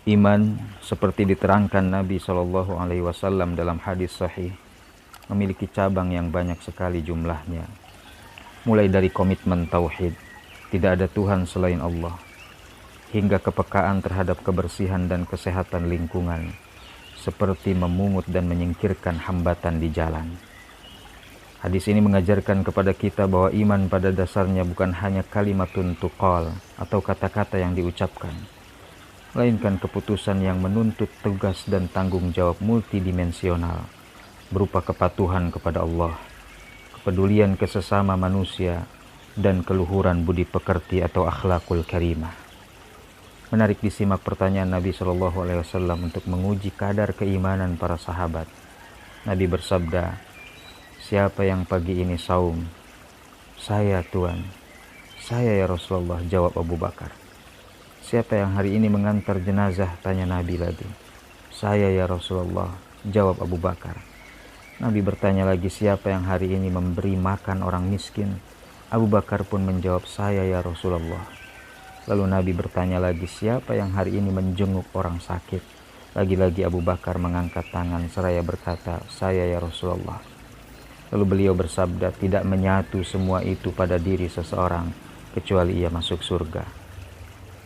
Iman seperti diterangkan Nabi SAW dalam hadis sahih memiliki cabang yang banyak sekali jumlahnya. Mulai dari komitmen tauhid, tidak ada Tuhan selain Allah, hingga kepekaan terhadap kebersihan dan kesehatan lingkungan, seperti memungut dan menyingkirkan hambatan di jalan. Hadis ini mengajarkan kepada kita bahwa iman pada dasarnya bukan hanya kalimatun tuqal atau kata-kata yang diucapkan, melainkan keputusan yang menuntut tugas dan tanggung jawab multidimensional, berupa kepatuhan kepada Allah, kepedulian ke sesama manusia, dan keluhuran budi pekerti atau akhlakul karimah. Menarik disimak pertanyaan Nabi SAW untuk menguji kadar keimanan para sahabat. Nabi bersabda, "Siapa yang pagi ini saum?" "Saya, Tuan." "Saya ya Rasulullah," jawab Abu Bakar. "Siapa yang hari ini mengantar jenazah?" tanya Nabi lagi. "Saya ya Rasulullah," jawab Abu Bakar. Nabi bertanya lagi, "Siapa yang hari ini memberi makan orang miskin?" Abu Bakar pun menjawab, "Saya ya Rasulullah." Lalu Nabi bertanya lagi, "Siapa yang hari ini menjenguk orang sakit?" Lagi-lagi Abu Bakar mengangkat tangan seraya berkata, "Saya ya Rasulullah." Lalu beliau bersabda, "Tidak menyatu semua itu pada diri seseorang kecuali ia masuk surga."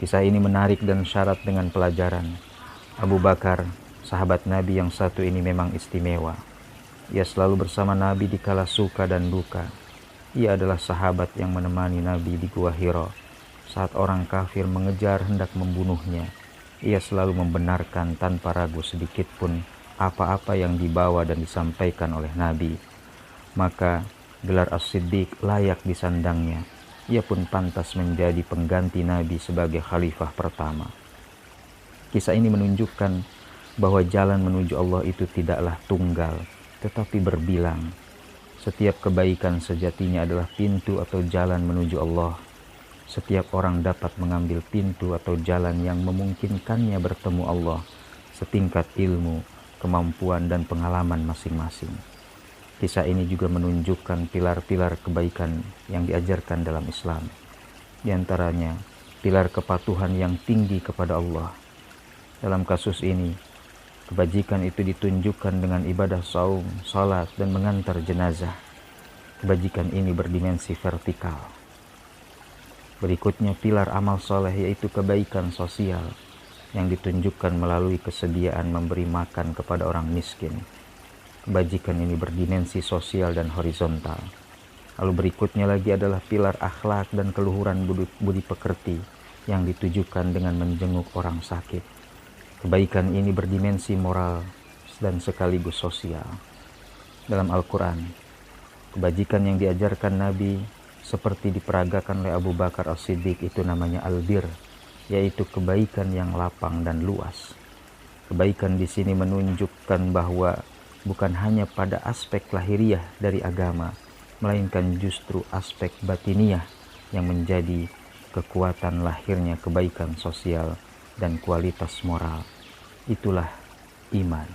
Kisah ini menarik dan syarat dengan pelajaran. Abu Bakar, sahabat Nabi yang satu ini memang istimewa. Ia selalu bersama Nabi di kala suka dan duka. Ia adalah sahabat yang menemani Nabi di Gua Hira. Saat orang kafir mengejar hendak membunuhnya, ia selalu membenarkan tanpa ragu sedikit pun apa-apa yang dibawa dan disampaikan oleh Nabi. Maka gelar As-Siddiq layak disandangnya. Ia pun pantas menjadi pengganti Nabi sebagai khalifah pertama. Kisah ini menunjukkan bahwa jalan menuju Allah itu tidaklah tunggal, tetapi berbilang. Setiap kebaikan sejatinya adalah pintu atau jalan menuju Allah. Setiap orang dapat mengambil pintu atau jalan yang memungkinkannya bertemu Allah, setingkat ilmu, kemampuan, dan pengalaman masing-masing. Kisah ini juga menunjukkan pilar-pilar kebaikan yang diajarkan dalam Islam. Di antaranya, pilar kepatuhan yang tinggi kepada Allah. Dalam kasus ini, kebajikan itu ditunjukkan dengan ibadah saum, salat, dan mengantar jenazah. Kebajikan ini berdimensi vertikal. Berikutnya, pilar amal soleh yaitu kebaikan sosial yang ditunjukkan melalui kesediaan memberi makan kepada orang miskin. Kebajikan ini berdimensi sosial dan horizontal. Lalu berikutnya lagi adalah pilar akhlak dan keluhuran budi pekerti yang ditujukan dengan menjenguk orang sakit. Kebaikan ini berdimensi moral dan sekaligus sosial. Dalam Al-Quran, kebajikan yang diajarkan Nabi seperti diperagakan oleh Abu Bakar As-Siddiq itu namanya albir, yaitu kebaikan yang lapang dan luas. Kebaikan di sini menunjukkan bahwa bukan hanya pada aspek lahiriah dari agama, melainkan justru aspek batiniah yang menjadi kekuatan lahirnya kebaikan sosial dan kualitas moral. Itulah iman.